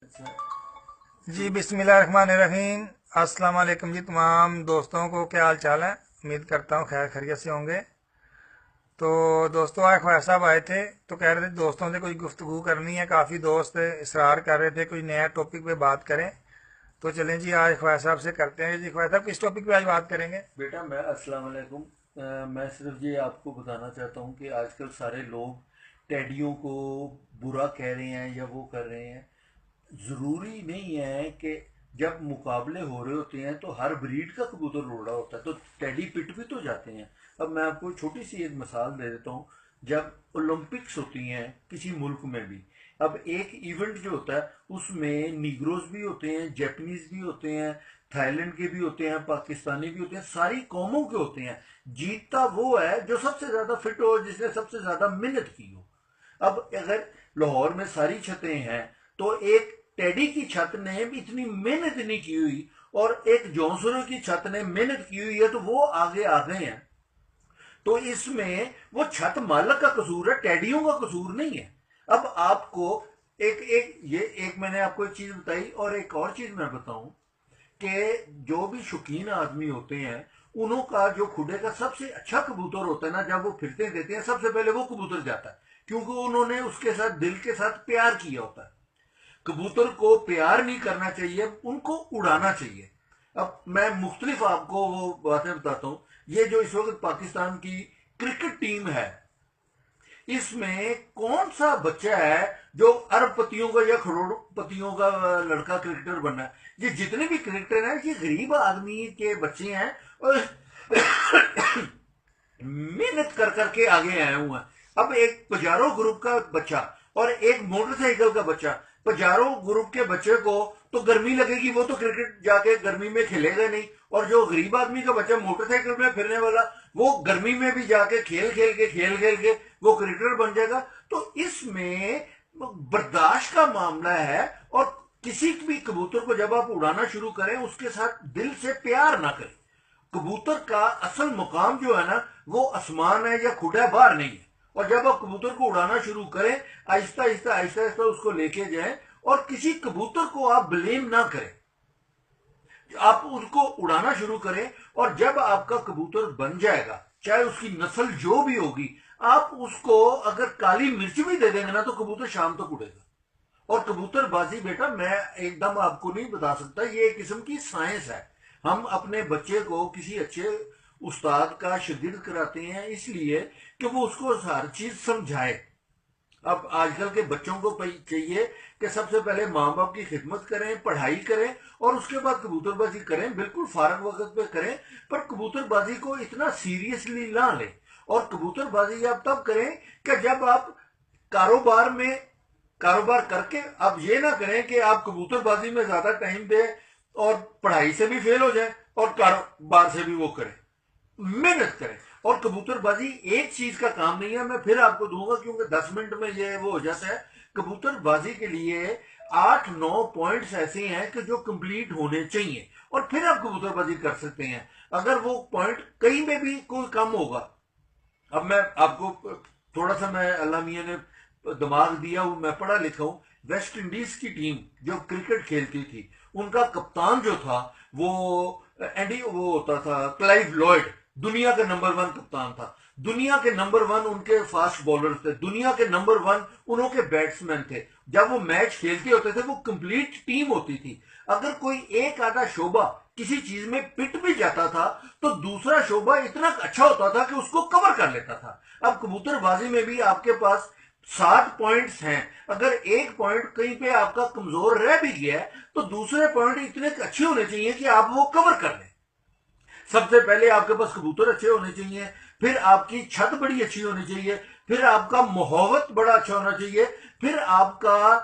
जी बिस्मिल्लाहिर्रहमानिर्रहीम। अस्सलाम वालेकुम जी तमाम दोस्तों को, क्या हाल चाल है? उम्मीद करता हूँ खैर खैरियत से होंगे। तो दोस्तों, आज ख्वाजा साहब आए थे तो कह रहे थे दोस्तों से कोई गुफ्तगू करनी है। काफ़ी दोस्त इसरार कर रहे थे कोई नया टॉपिक पे बात करें। तो चलें जी, आज ख्वाजा साहब से करते हैं। जी ख्वाजा साहब, किस टॉपिक पे आज बात करेंगे? बेटा मैं अस्सलाम वालेकुम। मैं सिर्फ ये आपको बताना चाहता हूँ कि आजकल सारे लोग टेडियों को बुरा कह रहे हैं या वो कर रहे हैं। ज़रूरी नहीं है कि जब मुकाबले हो रहे होते हैं तो हर ब्रीड का कबूतर उड़ रहा होता है तो टेडी पिट भी तो जाते हैं। अब मैं आपको छोटी सी एक मिसाल दे देता हूँ। जब ओलंपिक्स होती हैं किसी मुल्क में भी, अब एक इवेंट जो होता है उसमें निग्रोज भी होते हैं, जापानीज भी होते हैं, थाईलैंड के भी होते हैं, पाकिस्तानी भी होते हैं, सारी कौमों के होते हैं। जीतता वो है जो सबसे ज्यादा फिट हो, जिसने सबसे ज्यादा मेहनत की हो। अब अगर लाहौर में सारी छतें हैं तो एक टेडी की छत ने भी इतनी मेहनत नहीं की हुई और एक जौनसुरे की छत ने मेहनत की हुई है तो वो आगे आ गए हैं। तो इसमें वो छत मालक का कसूर है, टेडियों का कसूर नहीं है। अब आपको एक मैंने आपको एक चीज बताई और एक और चीज मैं बताऊं कि जो भी शौकीन आदमी होते हैं उन्हों का जो खुडे का सबसे अच्छा कबूतर होता है ना, जब वो फिरते देते हैं सबसे पहले वो कबूतर जाता है, क्योंकि उन्होंने उसके साथ दिल के साथ प्यार किया होता है। कबूतर को प्यार नहीं करना चाहिए, उनको उड़ाना चाहिए। अब मैं मुख्तलिफ आपको वो बातें बताता हूँ। ये जो इस वक्त पाकिस्तान की क्रिकेट टीम है, इसमें कौन सा बच्चा है जो अरबपतियों का या करोड़पतियों का लड़का क्रिकेटर बनना है? ये जितने भी क्रिकेटर हैं ये गरीब आदमी के बच्चे हैं और मेहनत कर करके आगे आए हुए हैं। अब एक पजारो ग्रुप का बच्चा और एक मोटरसाइकिल का बच्चा, पजारो ग्रुप के बच्चे को तो गर्मी लगेगी, वो तो क्रिकेट जाके गर्मी में खेलेगा नहीं। और जो गरीब आदमी का बच्चा मोटरसाइकिल में फिरने वाला, वो गर्मी में भी जाके खेल खेल के वो क्रिकेटर बन जाएगा। तो इसमें बर्दाश्त का मामला है। और किसी भी कबूतर को जब आप उड़ाना शुरू करें उसके साथ दिल से प्यार ना करें। कबूतर का असल मुकाम जो है ना वो आसमान है या खुदा बाहर नहीं है। और जब आप कबूतर को उड़ाना शुरू करें, आहिस्ता आहिस्ता आहिस्ता आहिस्ता उसको लेके जाएं और किसी कबूतर को आप ब्लेम ना करें, आप उसको उड़ाना शुरू करें। और जब आपका कबूतर बन जाएगा, चाहे उसकी नस्ल जो भी होगी, आप उसको अगर काली मिर्च भी दे देंगे ना तो कबूतर शाम तक उड़ेगा। और कबूतरबाजी बेटा मैं एकदम आपको नहीं बता सकता, ये एक किस्म की साइंस है। हम अपने बच्चे को किसी अच्छे उस्ताद का शागिर्द कराते हैं इसलिए कि वो उसको हर चीज समझाए। अब आजकल के बच्चों को चाहिए कि सबसे पहले माँ बाप की खिदमत करें, पढ़ाई करें और उसके बाद कबूतरबाजी करें, बिल्कुल फारग वक्त पे करें। पर कबूतरबाजी को इतना सीरियसली ना लें। और कबूतरबाजी आप तब करें कि जब आप कारोबार में कारोबार करके, आप ये ना करें कि आप कबूतरबाजी में ज्यादा टाइम दें और पढ़ाई से भी फेल हो जाए और कारोबार से भी वो करें। मेहनत करें। और कबूतरबाजी एक चीज का काम नहीं है, मैं फिर आपको दूंगा क्योंकि 10 मिनट में ये वो हो जाता है। कबूतरबाजी के लिए 8-9 पॉइंट्स ऐसे हैं कि जो कंप्लीट होने चाहिए और फिर आप कबूतरबाजी कर सकते हैं। अगर वो पॉइंट कहीं में भी कोई कम होगा, अब मैं आपको थोड़ा सा, मैं अल्लाह मियां ने दिमाग दिया हूं, मैं पढ़ा लिखा हूं। वेस्ट इंडीज की टीम जो क्रिकेट खेलती थी, उनका कप्तान जो था वो एंडी वो होता था क्लाइव लॉयड, दुनिया का नंबर 1 कप्तान था। दुनिया के नंबर 1 उनके फास्ट बॉलर थे, दुनिया के नंबर 1 उनके बैट्समैन थे। जब वो मैच खेलते होते थे वो कंप्लीट टीम होती थी। अगर कोई एक आधा शोबा किसी चीज में पिट भी जाता था तो दूसरा शोबा इतना अच्छा होता था कि उसको कवर कर लेता था। अब कबूतरबाजी में भी आपके पास 7 पॉइंट्स हैं। अगर एक पॉइंट कहीं पे आपका कमजोर रह भी गया है तो दूसरे पॉइंट इतने अच्छे होने चाहिए कि आप वो कवर कर लें। सबसे पहले आपके पास कबूतर अच्छे होने चाहिए, फिर आपकी छत बड़ी अच्छी होनी चाहिए, फिर आपका मुहब्बत बड़ा अच्छा होना चाहिए, फिर आपका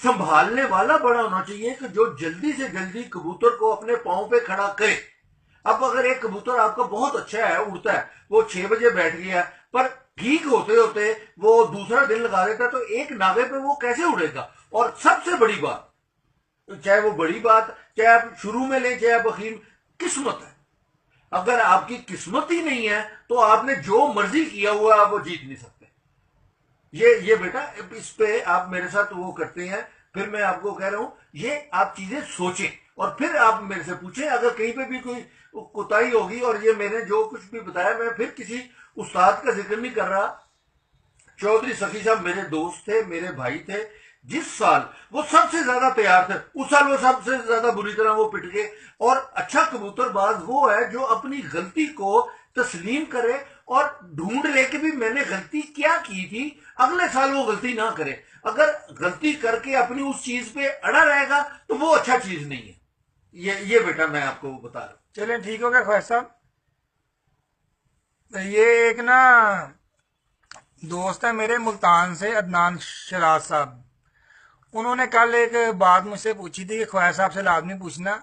संभालने वाला बड़ा होना चाहिए कि जो जल्दी से जल्दी कबूतर को अपने पांव पे खड़ा करे। अब अगर एक कबूतर आपका बहुत अच्छा है, उड़ता है, वो 6 बजे बैठ गया पर ठीक होते होते वो दूसरा दिन लगा देता, तो एक नावे पे वो कैसे उड़ेगा? और सबसे बड़ी बात, चाहे वो बड़ी बात चाहे आप शुरू में लें चाहे आप आखिर में, किस्मत है। अगर आपकी किस्मत ही नहीं है तो आपने जो मर्जी किया हुआ आप वो जीत नहीं सकते। ये बेटा, इस पे आप मेरे साथ वो करते हैं پھر میں آپ کو کہہ رہا ہوں یہ آپ چیزیں سوچیں اور پھر آپ میرے سے پوچھیں. اگر کہیں پہ بھی کوئی کوتاہی ہوگی، اور یہ میں نے جو کچھ بھی بتایا، میں پھر کسی استاد کا ذکر نہیں کر رہا. چودھری سخی صاحب میرے دوست تھے، میرے بھائی تھے. جس سال وہ سب سے زیادہ تیار تھے، اس سال وہ سب سے زیادہ بری طرح وہ پٹ گئے. اور اچھا کبوتر باز وہ ہے جو اپنی غلطی کو تسلیم کرے اور ڈھونڈ لے کے بھی میں نے غلطی کیا کی تھی، اگلے سال وہ غلطی نہ کرے. اگر غلطی کر کے اپنی اس چیز پہ اڑا رہے گا تو وہ اچھا چیز نہیں ہے. یہ بیٹا میں آپ کو بتا رہا ہوں. چلیں ٹھیک ہو گیا خواجہ صاحب. یہ ایک نا دوست ہے میرے ملتان سے، عدنان شراز صاحب. انہوں نے کل ایک بات مجھ سے پوچھی تھی کہ خواجہ صاحب سے لازمی پوچھنا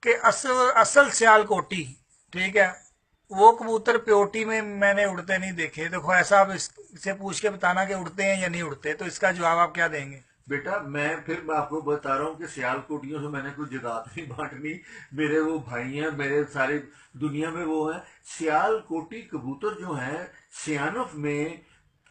کہ اصل سیال کوٹی، ٹھیک ہے، وہ کبوتر پیوٹی میں نے اڑتے نہیں دیکھے. تو خواجہ صاحب اس سے پوچھ کے بتانا کہ اڑتے ہیں یا نہیں اڑتے. تو اس کا جواب آپ کیا دیں گے؟ بیٹا میں آپ کو بتا رہا ہوں کہ سیال کوٹیوں سے میں نے کوئی جداد نہیں بانٹنی. میرے وہ بھائی ہیں، میرے سارے دنیا میں وہ ہیں. سیال کوٹی کبوتر جو ہیں سیانف میں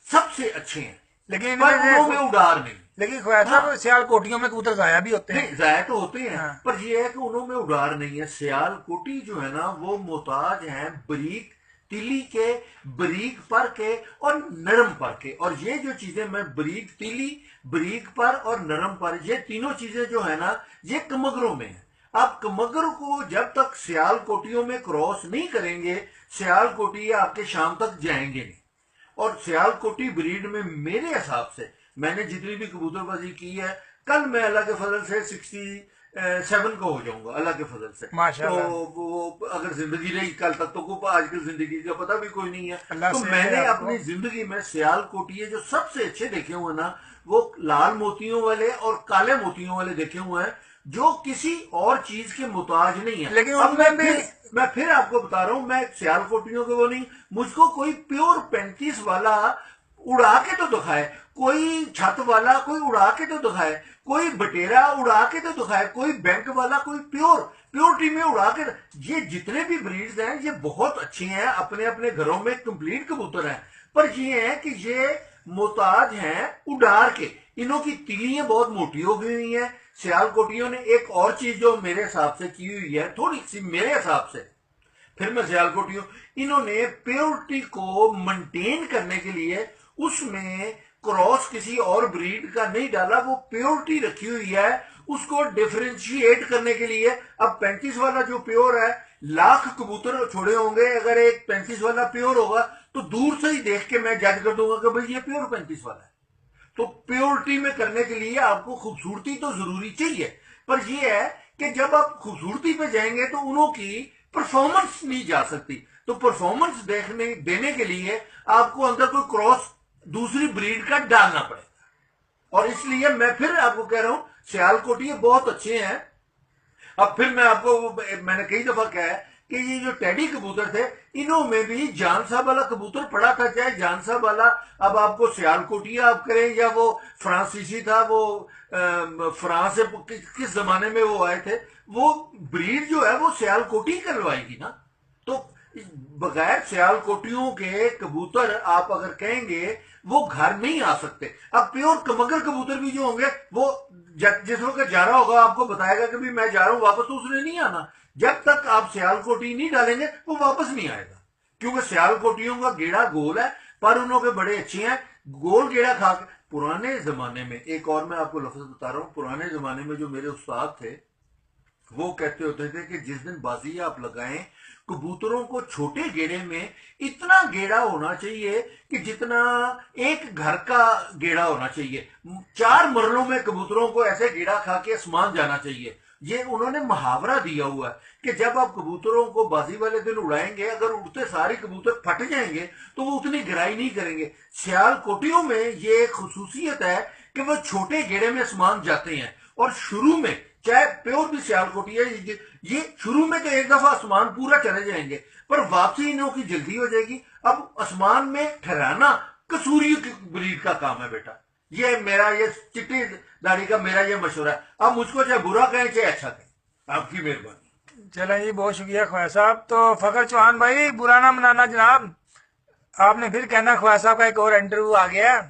سب سے اچھے ہیں، لیکن پر انہوں میں اڑار نہیں. لیکن خواجہ صاحب سیال کوٹیوں میں کبوتر ضائع بھی ہوتے ہیں. نہیں، ضائع تو ہوتے ہیں، ہاں. پر یہ ہے کہ انہوں میں اڑار نہیں ہے. سیال کوٹی جو ہے نا وہ محتاج ہیں بریک تیلی کے، بریک پر کے اور نرم پر کے. اور یہ جو چیزیں میں بریک تیلی، بریک پر اور نرم پر، یہ تینوں چیزیں جو ہے نا یہ کمگروں میں ہیں. آپ کمگر کو جب تک سیال کوٹیوں میں کراس نہیں کریں گے، سیال کوٹی آپ کے شام تک جائیں گے نہیں. اور سیال کوٹی بریڈ میں میرے حساب سے میں نے جتنی بھی کبوتر بازی کی ہے، کل میں اللہ کے فضل سے 67 کا ہو جاؤں گا اللہ کے فضل سے. تو وہ اگر زندگی رہی کل تک، تو آج کل زندگی کا پتہ بھی کوئی نہیں ہے. تو میں نے اپنی زندگی میں سیال کوٹی جو سب سے اچھے دیکھے ہوئے نا وہ لال موتیوں والے اور کالے موتیوں والے دیکھے ہوئے ہیں، جو کسی اور چیز کے محتاج نہیں ہے. لیکن ان میں بھی میں پھر آپ کو بتا رہا ہوں، میں سیال کوٹیوں کے وہ نہیں. مجھ کو کوئی پیور 35 والا اڑا کے تو دکھائے، کوئی چھت والا کوئی اڑا کے تو دکھائے، کوئی بٹیرا اڑا کے تو دکھائے، کوئی بینک والا کوئی پیورٹی میں اڑا کے. یہ جتنے بھی بریڈز ہیں یہ بہت اچھی ہیں، اپنے اپنے گھروں میں کمپلیٹ کبوتر ہیں. پر یہ ہے کہ یہ محتاج ہیں اڈار کے. انہوں کی تیلیاں بہت موٹی ہو گئی ہوئی ہیں. سیال کوٹیوں نے ایک اور چیز جو میرے حساب سے کی ہوئی ہے تھوڑی سی میرے حساب سے، پھر میں سیال کوٹیوں، انہوں نے پیورٹی کو منٹین کرنے کے لیے اس میں کراس کسی اور بریڈ کا نہیں ڈالا، وہ پیورٹی رکھی ہوئی ہے اس کو ڈیفرینشیٹ کرنے کے لیے. اب 35 والا جو پیور ہے، لاکھ کبوتر چھوڑے ہوں گے، اگر ایک 35 والا پیور ہوگا تو دور سے ہی دیکھ کے میں جج کر دوں گا کہ بھئی یہ پیور 35 والا ہے. تو پیورٹی میں کرنے کے لیے آپ کو خوبصورتی تو ضروری چاہیے، پر یہ ہے کہ جب آپ خوبصورتی پہ جائیں گے تو انہوں کی پرفارمنس نہیں جا سکتی. تو پرفارمنس دینے کے لیے آپ کو اندر کوئی کراس دوسری بریڈ کا ڈالنا پڑے گا. اور اس لیے میں پھر آپ کو کہہ رہا ہوں سیال کوٹی بہت اچھے ہیں. اب پھر میں نے کئی دفعہ کہا ہے کہ یہ جو ٹیڈی کبوتر تھے، انہوں میں بھی جان صاحب والا کبوتر پڑا تھا. چاہے جان صاحب والا اب آپ کو سیال کوٹیا آپ کریں، یا وہ فرانسیسی تھا، وہ فرانس سے کس زمانے میں وہ آئے تھے، وہ بریڈ جو ہے وہ سیال کوٹی کروائی گی نا. تو بغیر سیال کوٹیوں کے کبوتر آپ اگر کہیں گے وہ گھر نہیں آ سکتے. اب پیور کمگر کبوتر بھی جو ہوں گے وہ جس وقت جا رہا ہوگا آپ کو بتائے گا کہ بھی میں جا رہا ہوں، واپس تو اس نے نہیں آنا. جب تک آپ سیال کوٹی نہیں ڈالیں گے وہ واپس نہیں آئے گا، کیونکہ سیال کوٹیوں کا گیڑا گول ہے، پر انہوں کے بڑے اچھے ہیں. گول گیڑا کھا کے پرانے زمانے میں، ایک اور میں آپ کو لفظ بتا رہا ہوں، پرانے زمانے میں جو میرے استاد تھے وہ کہتے ہوتے تھے کہ جس دن بازی آپ لگائیں کبوتروں کو چھوٹے گیڑے میں اتنا گیڑا ہونا چاہیے کہ جتنا ایک گھر کا گیڑا ہونا چاہیے. 4 مرلوں میں کبوتروں کو ایسے گیڑا کھا کے آسمان جانا چاہیے. یہ انہوں نے محاورہ دیا ہوا ہے کہ جب آپ کبوتروں کو بازی والے دن اڑائیں گے، اگر اڑتے سارے کبوتر پھٹ جائیں گے تو وہ اتنی گہرائی نہیں کریں گے. سیال کوٹیوں میں یہ ایک خصوصیت ہے کہ وہ چھوٹے گیڑے میں آسمان جاتے ہیں. اور شروع میں چاہے پیور بھی سیال کوٹی ہے، یہ شروع میں تو ایک دفعہ آسمان پورا چلے جائیں گے، پر واپسی انہوں کی جلدی ہو جائے گی. اب آسمان میں ٹھہرانا کسوری کی بریڈ کا کام ہے بیٹا. یہ میرا، یہ چٹی داڑھی کا میرا یہ مشورہ ہے. اب مجھ کو چاہے برا کہیں چاہے اچھا کہیں، آپ کی مہربانی. چلیں جی، بہت شکریہ خواجہ صاحب. تو فخر چوہان بھائی برا نہ منانا جناب، آپ نے پھر کہنا خواجہ صاحب کا ایک اور انٹرویو آ گیا.